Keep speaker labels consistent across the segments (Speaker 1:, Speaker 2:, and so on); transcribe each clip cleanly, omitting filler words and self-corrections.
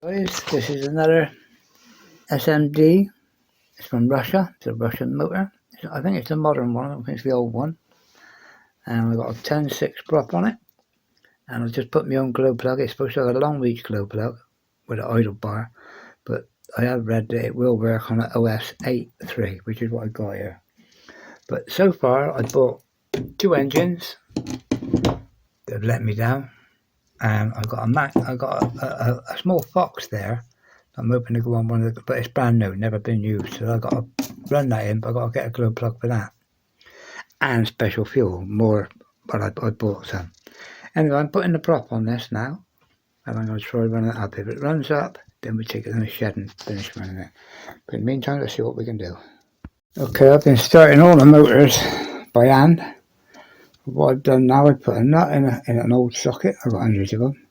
Speaker 1: Guys, this is another SMD. It's from Russia. It's a Russian motor. I think it's the modern one. I don't think it's the old one. And I've got a 10.6 prop on it. And I've just put my own glow plug. It's supposed to have a long reach glow plug with an idle bar, but I have read that it will work on an OS 8.3, which is what I got here. But so far, I bought two engines that have let me down. And I've got a small Fox there. I'm hoping to go on one of the, but it's brand new, never been used. So I've got to run that in, but I've got to get a glow plug for that. And special fuel, more, but I bought some. Anyway, I'm putting the prop on this now. And I'm going to try running it up. If it runs up, then we take it in the shed and finish running it. But in the meantime, let's see what we can do. Okay, I've been starting all the motors by hand. What I've done now, I put a nut in an old socket. I've got hundreds of them.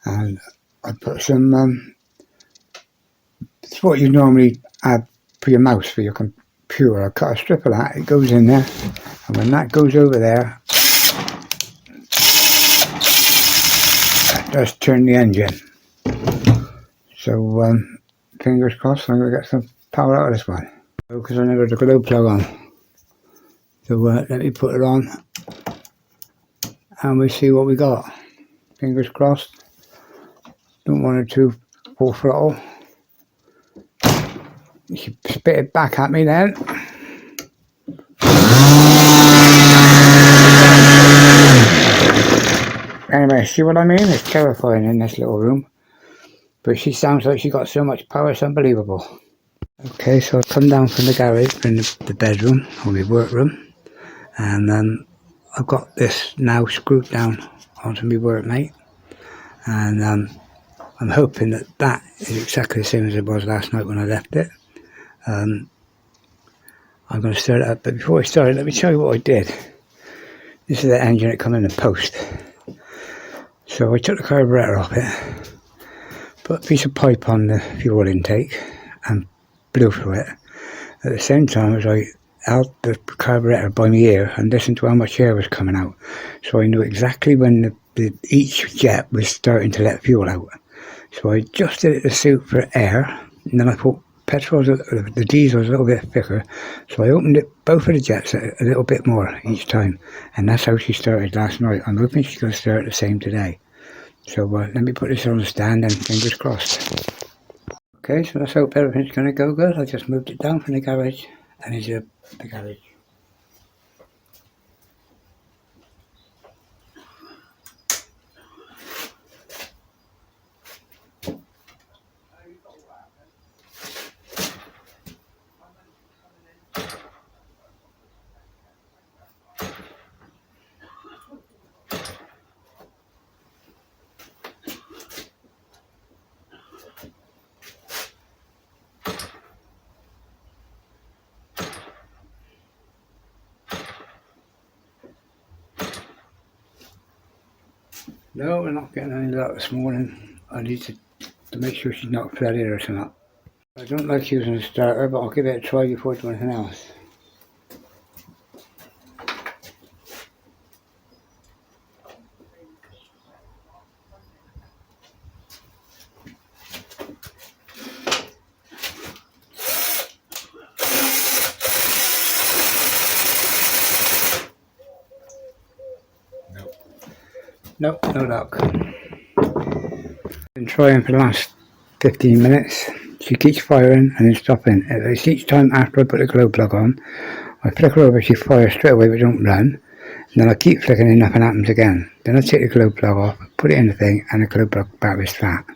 Speaker 1: And I put some, it's what you normally add for your mouse, for your computer. I cut a strip of that, it goes in there. And when that goes over there, that does turn the engine. So, fingers crossed, I'm going to get some power out of this one. Because I never had a glow plug on. So let me put it on. And we see what we got. Fingers crossed. Don't want it to full throttle. You should spit it back at me then. Anyway, see what I mean? It's terrifying in this little room. But she sounds like she got so much power, it's unbelievable. Okay, so I've come down from the garage, from the bedroom, or the workroom. And I've got this now screwed down onto my workmate. And I'm hoping that is exactly the same as it was last night when I left it. I'm going to start it up, but before I start it, let me show you what I did. This is the engine that come in the post. So I took the carburetor off it, put a piece of pipe on the fuel intake and blew through it. At the same time as I held the carburetor by my ear and listened to how much air was coming out. So I knew exactly when each jet was starting to let fuel out. So I adjusted it to suit for air, and then I thought the diesel was a little bit thicker, so I opened it, both of the jets a little bit more each time, and that's how she started last night. I'm hoping she's going to start the same today. So let me put this on the stand and fingers crossed. Okay, so let's hope everything's going to go good. I just moved it down from the garage, and here's the garage. No, we're not getting any luck this morning. I need to make sure she's not flooded or something. I don't like using a starter, but I'll give it a try before I do anything else. Nope, no luck. Been trying for the last 15 minutes. She keeps firing and then stopping. It's each time after I put the glow plug on, I flick her over, she fires straight away but don't run. And then I keep flicking and nothing happens again. Then I take the glow plug off, put it in the thing, and the glow plug battery's flat.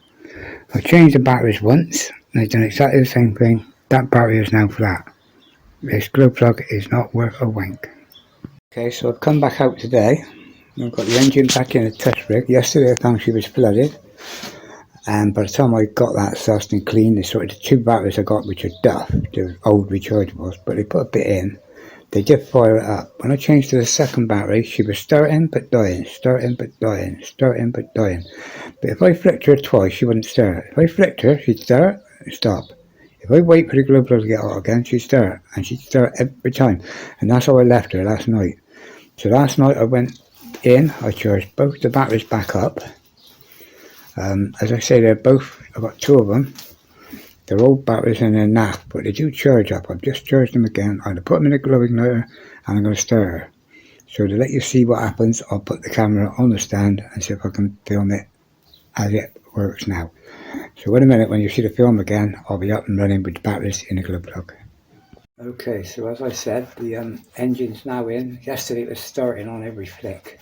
Speaker 1: I've changed the batteries once, and it's done exactly the same thing. That battery is now flat. This glow plug is not worth a wink. Okay, so I've come back out today. I've got the engine back in a test rig. Yesterday I found she was flooded, and by the time I got that sussed and cleaned, the two batteries I got, which are Duff, they're old rechargeables, but they put a bit in, they did fire it up. When I changed to the second battery, she was starting but dying, starting but dying, starting but dying. But if I flicked her twice, she wouldn't start. If I flicked her, she'd start and stop. If I wait for the glow plug to get hot again, she'd start, and she'd start every time. And that's how I left her last night. So last night I went in, I charged both the batteries back up. As I say, they're both I've got two of them. They're old batteries and they're naff, but they do charge up. I've just charged them again. I'm going to put them in a glow igniter and I'm going to start her. So to let you see what happens, I'll put the camera on the stand and see if I can film it as it works now. So in a minute, when you see the film again, I'll be up and running with the batteries in the glow plug. Okay, so as I said, the engine's now in. Yesterday it was starting on every flick,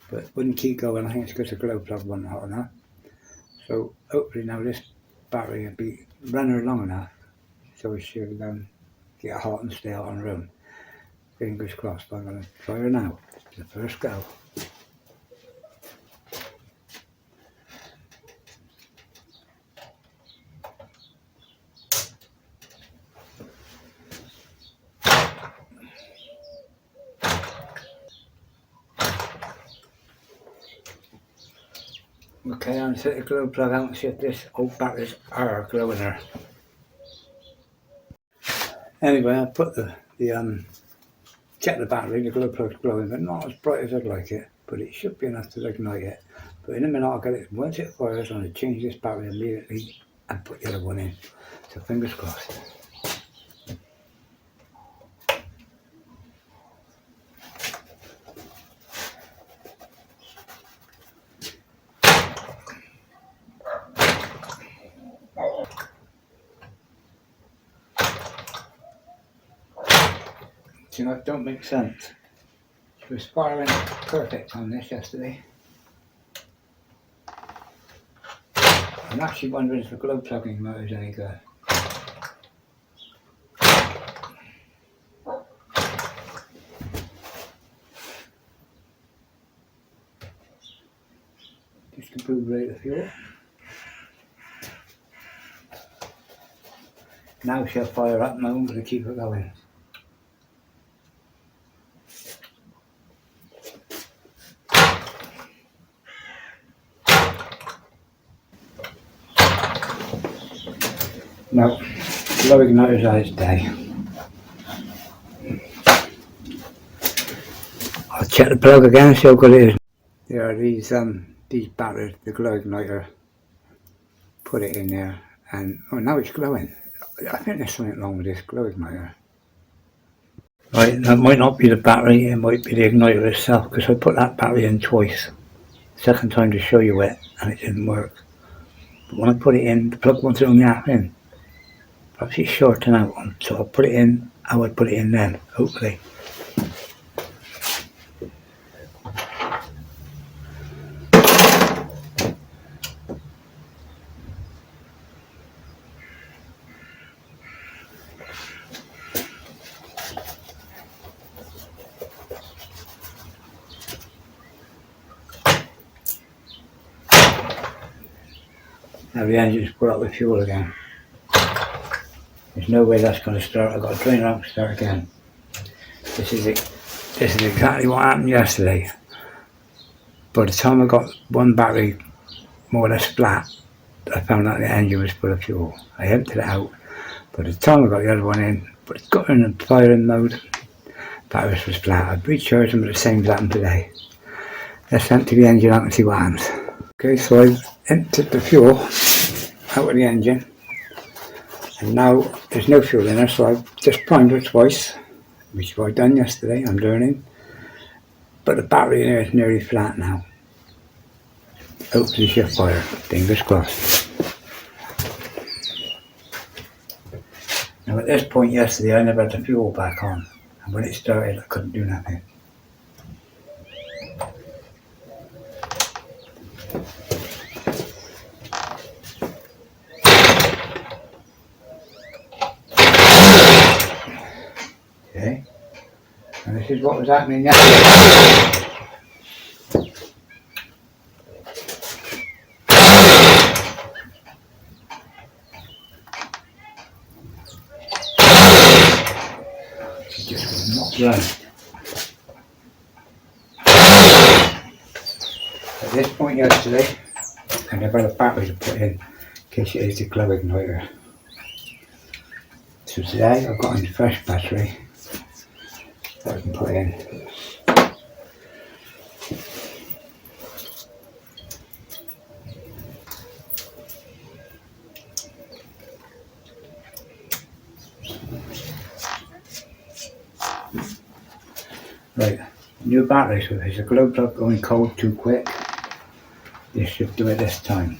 Speaker 1: but wouldn't keep going. I think it's because the glow plug wasn't hot enough. So hopefully now this battery will be running long enough so it should get hot and stay out on the room. Fingers crossed. I'm going to try her now. The first go. Okay, I'm set the glow plug out and see if this old batteries are glowing her. Anyway, I put check the battery, the glow plug's glowing, but not as bright as I'd like it, but it should be enough to ignite it. But in a minute I'll get it, once it fires, I'm going to change this battery immediately and put the other one in. So fingers crossed. You know, it don't make sense. She was firing perfect on this yesterday. I'm actually wondering if the glow plugging motor is any good. Just to prove rate of fuel. Now she'll fire up and I'm going to keep her going. No, glow igniter's on its day. I'll check the plug again, see how good it is. There are these batteries, the glow igniter. Put it in there, and oh, now it's glowing. I think there's something wrong with this glow igniter. Right, that might not be the battery, it might be the igniter itself, because I put that battery in twice. Second time to show you it, and it didn't work. But when I put it in, the plug won't throw me half in. Perhaps it's shorting out, so I'll put it in how I put it in then, hopefully. Now the engine's put up with fuel again. There's no way that's going to start. I've got to drain it out and start again. This is exactly what happened yesterday. By the time I got one battery more or less flat, I found out the engine was full of fuel. I emptied it out. By the time I got the other one in, but it got in the firing mode, battery was flat. I've recharged them, but the same's happened today. Let's empty the engine out and see what happens. Okay, so I've emptied the fuel out of the engine, and now there's no fuel in her, so I've just primed her twice, which I've done yesterday. I'm learning, but the battery in there is nearly flat now. Hopefully she'll fire, fingers crossed. Now at this point yesterday I never had the fuel back on, and when it started I couldn't do nothing. Okay, and this is what was happening yesterday. She just was knocked around. At this point yesterday, I never had a battery to put in case it is the glow igniter. So today I've got a fresh battery that I can put in. Right, new battery, so if there's a glow plug going cold too quick, this should do it this time.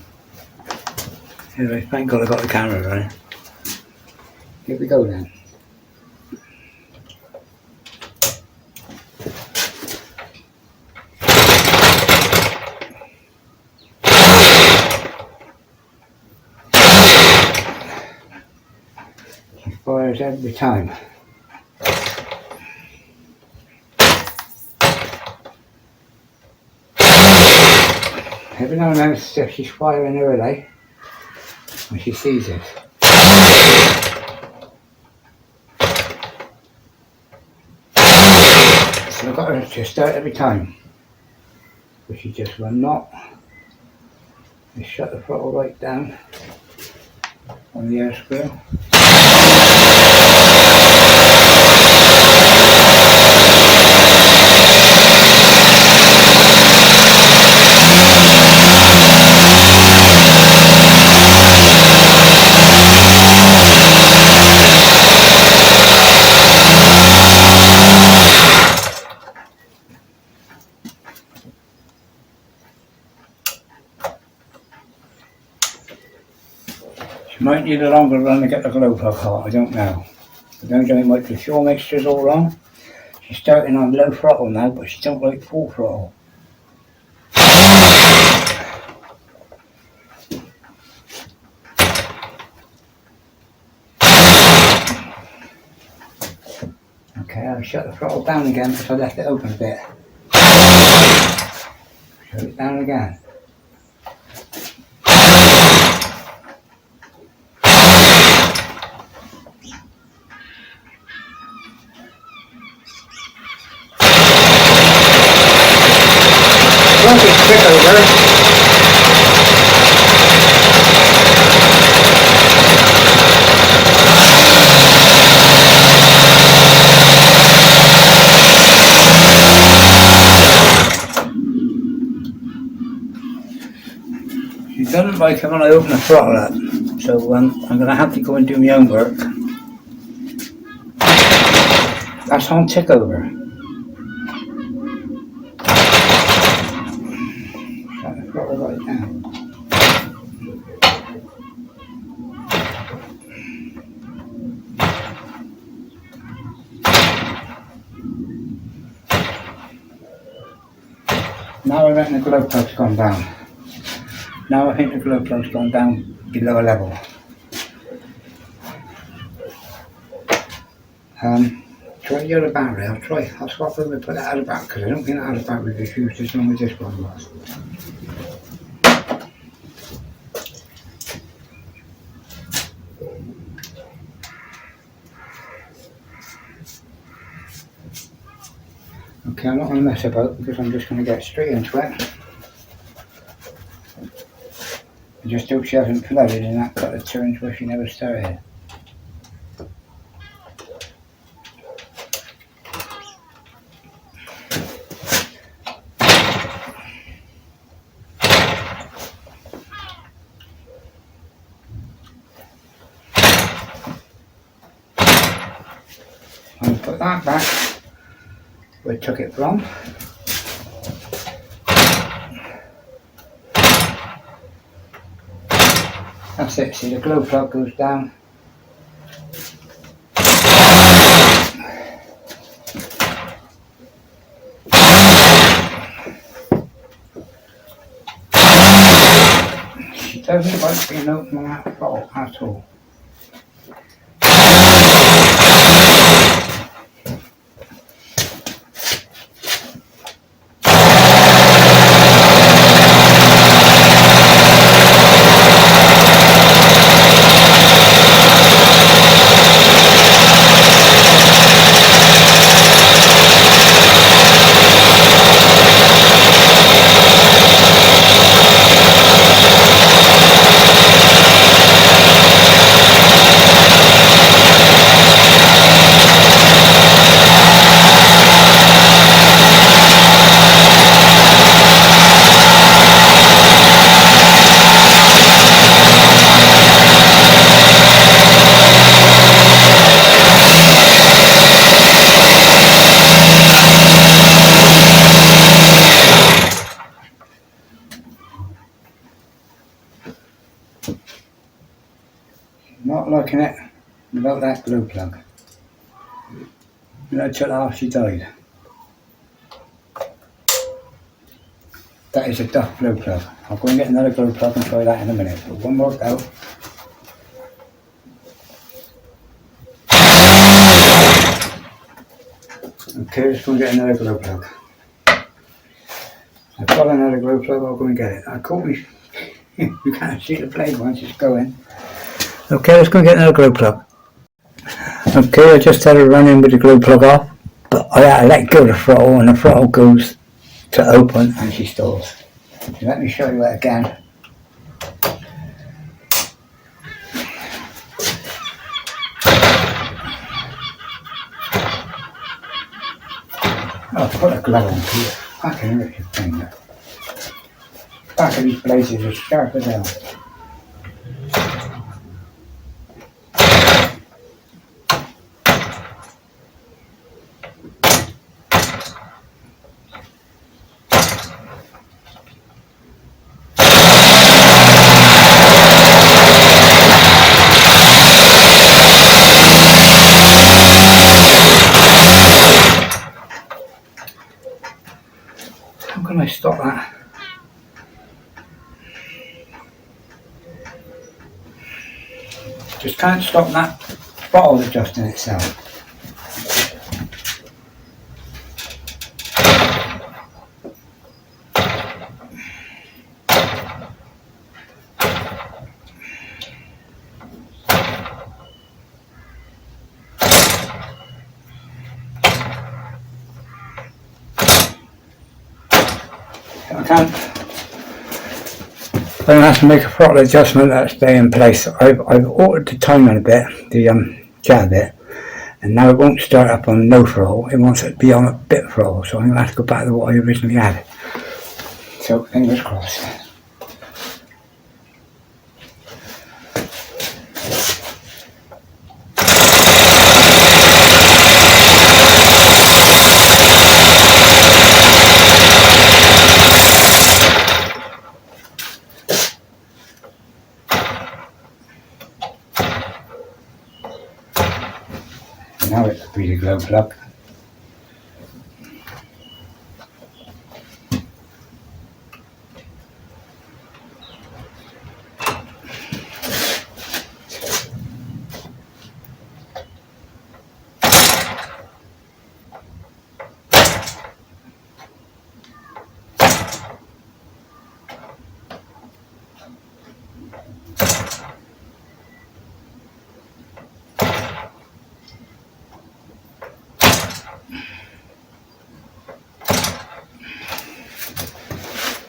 Speaker 1: Anyway, thank God I got the camera running. Here we go then. It fires every time. Every now and then she's firing her relay when she sees it. So I've got her to start every time. But she just will not. Just shut the throttle right down on the air screw. Might need a longer run to get the glow plug hot, I don't know. I don't know, it might be the fuel mixture's all wrong. She's starting on low throttle now, but she don't like full throttle. Okay, I'll shut the throttle down again because I left it open a bit. Shut it down again. Once it's quick over, she doesn't like it when I open the throttle up, so I'm going to have to go and do my own work. That's on tick over. Shut the throttle right down. Now I reckon the glow plug's gone down. Now I think the glow plug's gone down below a level. Try the other battery. I'll swap them and put that other battery because I don't think that other battery was used as long as this one was. Okay, I'm not going to mess about because I'm just going to get straight into it. I just hope she hasn't flooded in that couple of turns where she never started. I'll put that back where I took it from. That's it, see the glow plug goes down. She doesn't like being open on that throttle at all. not liking it without that glue plug. When I took it off, she died. That is a duck glue plug. I'll go and get another glue plug and try that in a minute. But one more go. Okay, let's go and get another glue plug. I've got another glue plug, I'll go and get it. I caught me. You can't see the blade once it's going. Okay, let's go and get another glue plug. Okay, I just had a run in with the glue plug off, but I had to let go of the throttle and the throttle goes to open and she stalls. So let me show you that again. I'll put a glove on here. I can rip your finger. Back of these blades is as sharp as hell. How can I stop that? Just can't stop that throttle adjusting itself. I don't have to make a throttle adjustment that'll stay in place. I've altered the timing a bit, the jet a bit, and now it won't start up on no throttle. It wants it to be on a bit throttle, so I'm going to have to go back to what I originally had. So fingers crossed. Now it's a pretty glue plug.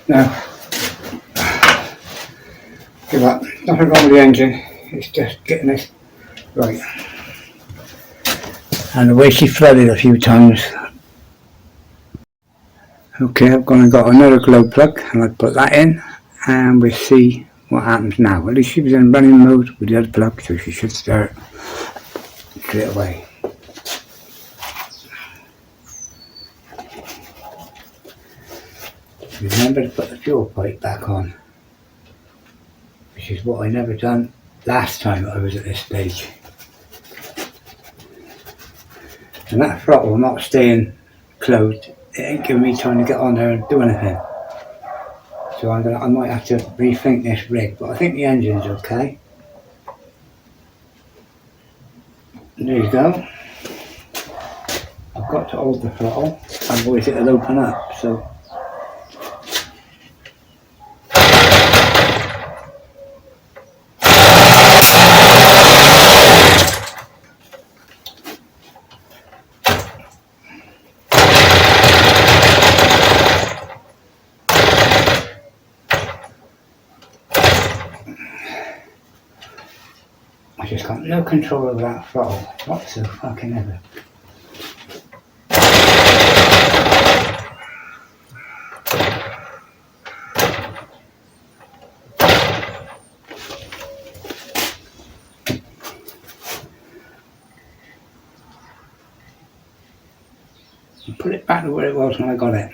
Speaker 1: Now, give up. Nothing wrong with the engine. It's just getting this right. And the way she flooded a few times. Okay, I've gone and got another glow plug and I'll put that in and we'll see what happens now. At least she was in running mode with the other plug, so she should start straight away. Remember to put the fuel pipe back on, which is what I never done last time I was at this stage. And that throttle not staying closed, it ain't giving me time to get on there and do anything. So I might have to rethink this rig, but I think the engine's okay. There you go. I've got to hold the throttle, otherwise it'll open up. So I just got no control over that throttle whatsoever. Put it back to where it was when I got it.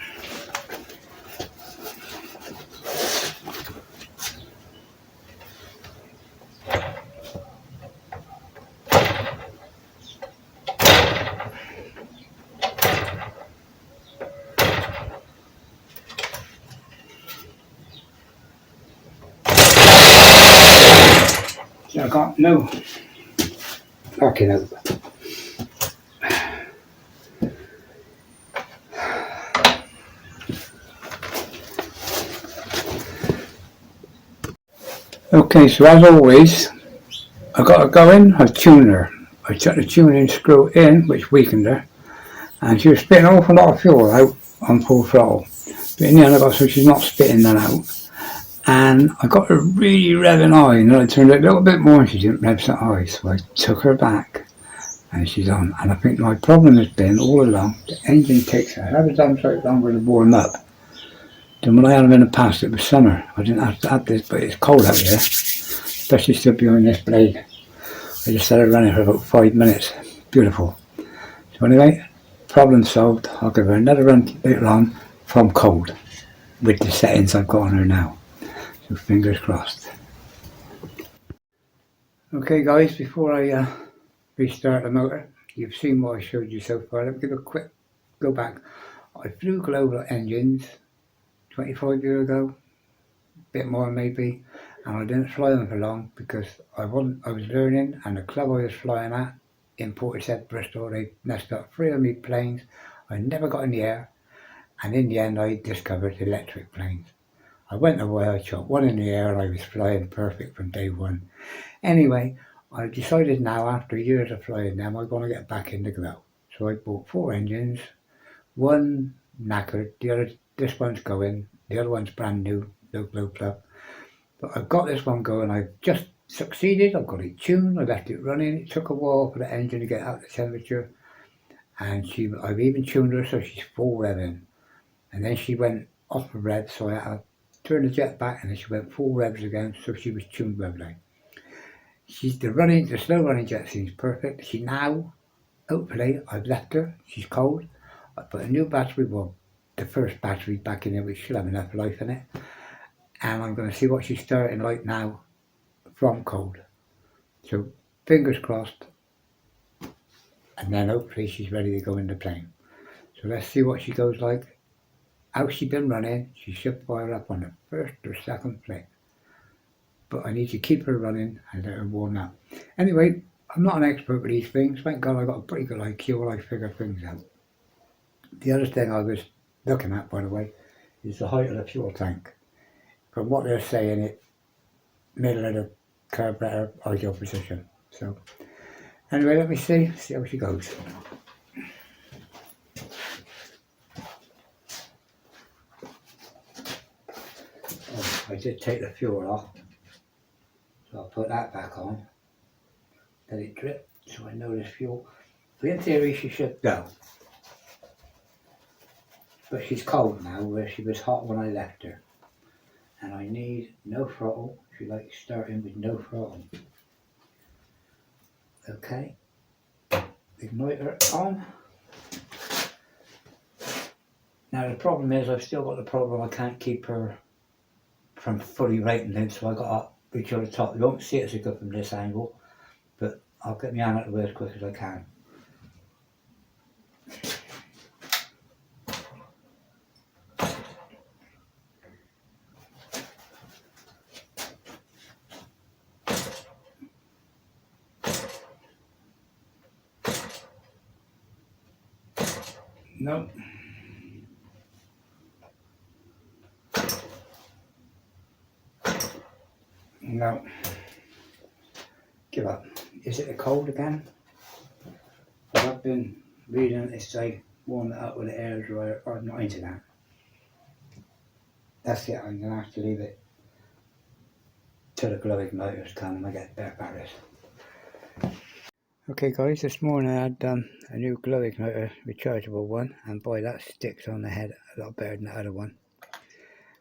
Speaker 1: I got no backing out. Okay, so as always, I got her going, I tuned her. I took the tuning screw in, which weakened her, and she was spitting an awful lot of fuel out on full throttle. But in the end I got so she's not spitting that out. And I got her really revving high, and then I turned it a little bit more and she didn't rev so high, so I took her back and she's on. And I think my problem has been all along, the engine takes a hell of a damn sight longer to warm up than when I had them in the past. It was summer, I didn't have to have this, but it's cold out here, especially still behind this blade. I just had it running for about 5 minutes. Beautiful. So anyway, problem solved. I'll give her another run later on from cold with the settings I've got on her now. So fingers crossed. Okay guys, before I restart the motor, you've seen what I showed you so far. Let me give a quick go back. I flew global engines 25 years ago, a bit more maybe, and I didn't fly them for long because I was learning, and the club I was flying at in Portishead, Bristol, they messed up 3 of me planes. I never got in the air, and in the end I discovered electric planes. I went away, I shot one in the air, and I was flying perfect from day one. Anyway, I decided now, after years of flying them, I'm going to get back in the glow. So I bought 4 engines, one knackered, this one's going, the other one's brand new, no glow plug. But I've got this one going, I've just succeeded, I've got it tuned, I left it running. It took a while for the engine to get out the temperature, and I've even tuned her so she's full revving. And then she went off the rev, so I had to turn the jet back, and then she went full revs again, so she was tuned revly. The slow running jet seems perfect. She now, hopefully, I've left her, she's cold. I put a new battery, well, the first battery back in there, which should have enough life in it. And I'm going to see what she's starting like now from cold. So fingers crossed, and then hopefully she's ready to go in the plane. So let's see what she goes like. How she's been running, she should fire up on the first or second flick. But I need to keep her running and let her warm up. Anyway, I'm not an expert with these things. Thank God I got a pretty good IQ when I figure things out. The other thing I was looking at, by the way, is the height of the fuel tank. From what they're saying, it's middle of the carburetor ideal position. So anyway, let me see how she goes. Oh, I did take the fuel off, so I'll put that back on. Let it drip, so I know there's fuel. But in theory, she should go. But she's cold now, where she was hot when I left her. And I need no throttle. She likes starting with no throttle. Okay, igniter on. Now the problem is, I've still got the problem, I can't keep her from fully rating it, so I got to reach over the top. You won't see it so good from this angle, but I'll get my hand out of the way as quick as I can. No. No. Give up. Is it a cold again? I've been reading it say warm it up with the air dryer. I'm not into that. That's it, I'm going to have to leave it till the glow igniters come and I get better batteries. Okay guys, this morning I had a new glow igniter, rechargeable one, and boy, that sticks on the head a lot better than the other one.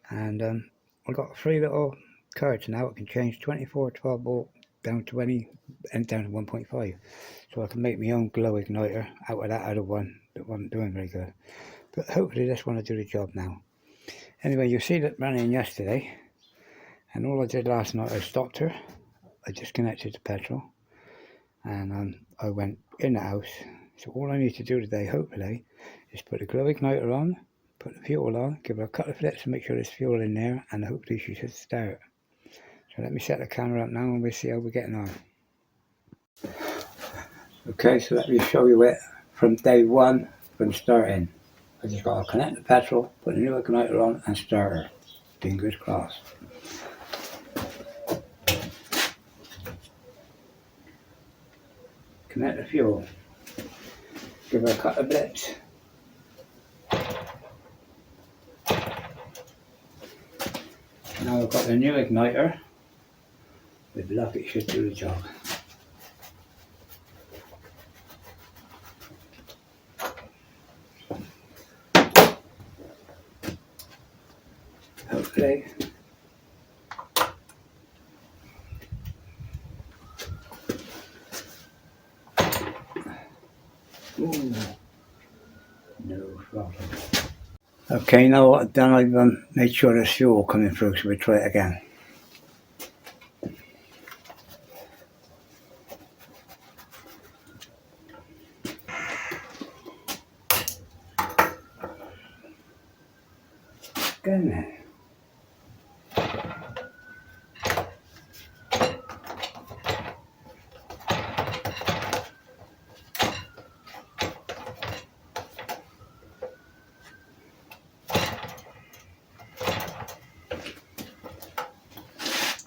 Speaker 1: And I've got 3 little cards now. It can change 24 12 volt down 20 and down to 1.5, so I can make my own glow igniter out of that other one that wasn't doing very good. But hopefully this one will do the job now. Anyway, you see that running yesterday, and all I did last night, I stopped her, I disconnected the petrol, and I went in the house. So all I need to do today, hopefully, is put the glow igniter on, put the fuel on, give her a couple of flips to make sure there's fuel in there, and hopefully she should start. So let me set the camera up now and we'll see how we're getting on. Okay, so let me show you it from day one, from starting. I just got to connect the petrol, put a new igniter on and start her. Fingers crossed. Connect the fuel. Give her a couple of blips. Now I've got the new igniter. With luck it should do the job. Hopefully. Ooh. No throttle. Okay, now what I've done, I've made sure there's fuel coming through, so we'll try it again. Again then.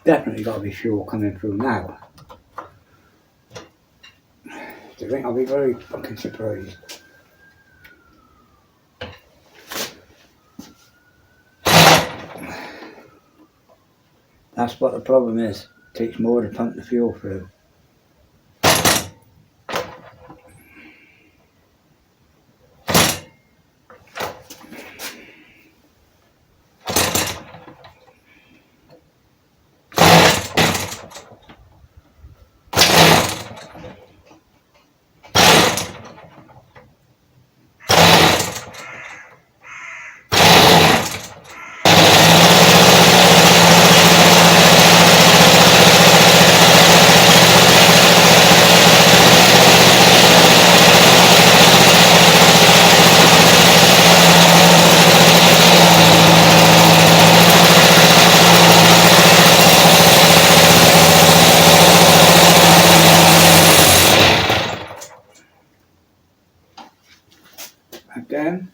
Speaker 1: Definitely got to be fuel coming through now. I think I'll be very fucking surprised. That's what the problem is. It takes more to pump the fuel through. Again.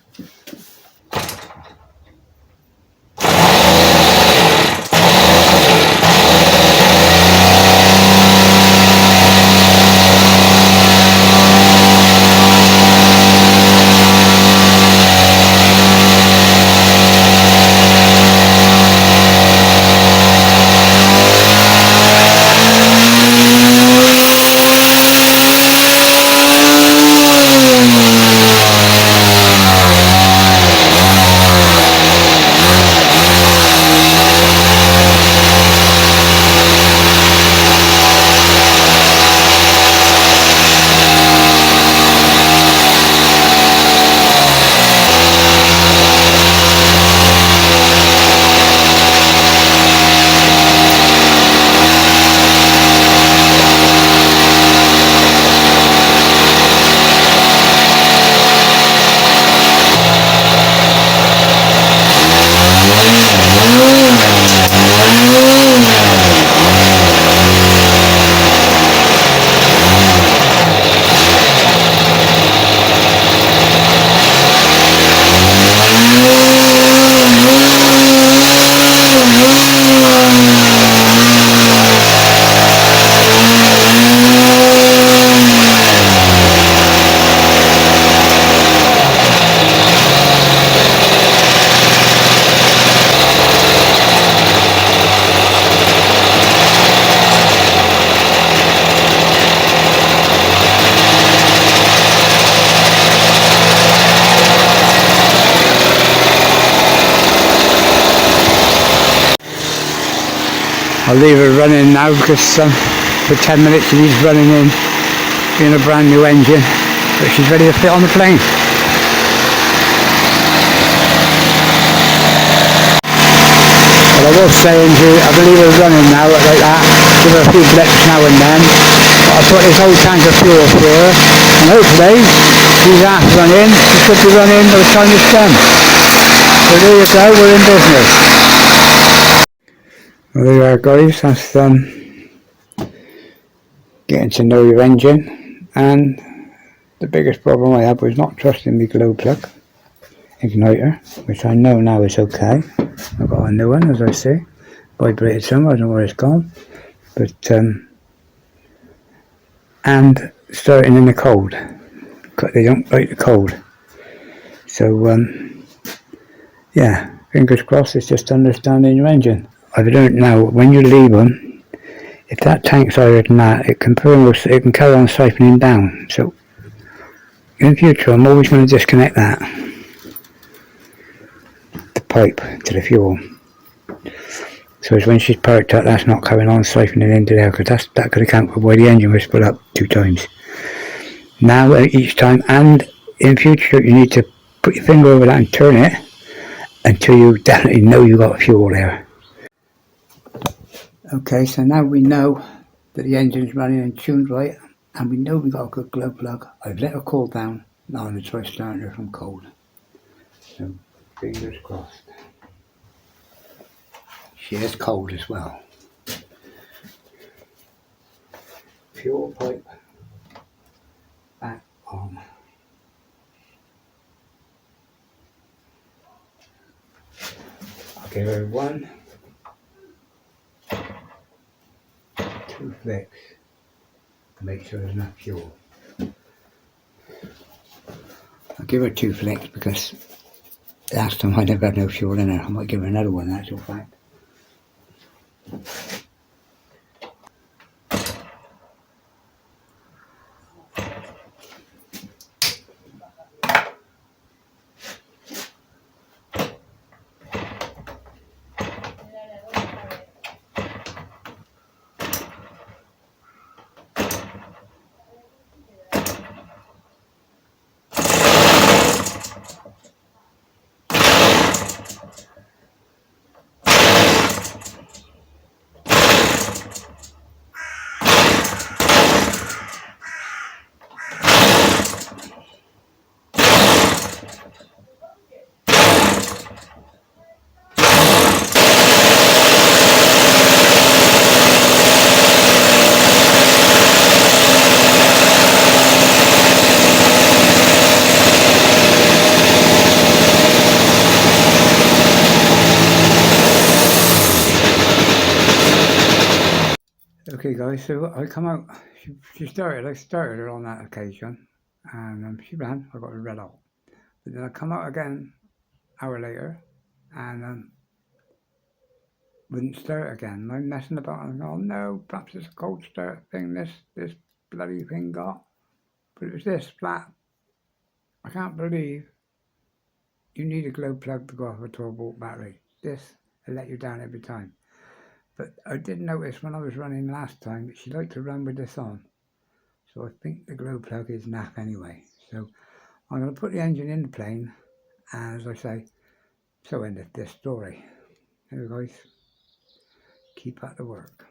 Speaker 1: I'll leave her running now because for 10 minutes she's running in a brand new engine, but she's ready to fit on the plane. But I was saying I'll leave her running now like that, give her a few blips now and then. But I'll put this whole tank of fuel through her and hopefully she's half running, she should be running by the time it's done. So there you go, we're in business. Well, there you are, guys. That's getting to know your engine. And the biggest problem I had was not trusting the glow plug igniter, which I know now is okay. I've got a new one, as I say. Vibrated some, I don't know where it's gone. But and starting in the cold. They don't like the cold. So yeah, fingers crossed. It's just understanding your engine. I've learned now when you leave them, if that tank's higher than that, it can carry on siphoning down. So in future, I'm always going to disconnect that, the pipe to the fuel. So as when she's parked up, that's not carrying on siphoning into there, because that could account for why the engine was split up 2 times. Now each time, and in future, you need to put your finger over that and turn it until you definitely know you got fuel there. Okay, so now we know that the engine's running and tuned right, and we know we got a good glow plug. I've let her cool down. Now I'm going to try starting her from cold. So fingers crossed. She is cold as well. Fuel pipe back on. I'll give her 1, 2 flicks to make sure there's enough fuel. I'll give her 2 flicks because last time I never had no fuel in her. I might give her another one, in actual fact. Okay guys, so I come out, I started her on that occasion, and she ran, I got a red out. But then I come out again, hour later, and wouldn't start again. I'm messing about and oh no, perhaps it's a cold start thing this bloody thing got. But it was this flat. I can't believe you need a glow plug to go off a 12-volt battery. This will let you down every time. But I did notice when I was running last time that she liked to run with this on. So I think the glow plug is naff anyway. So I'm going to put the engine in the plane, and as I say, so end of this story. Anyway guys, keep at the work.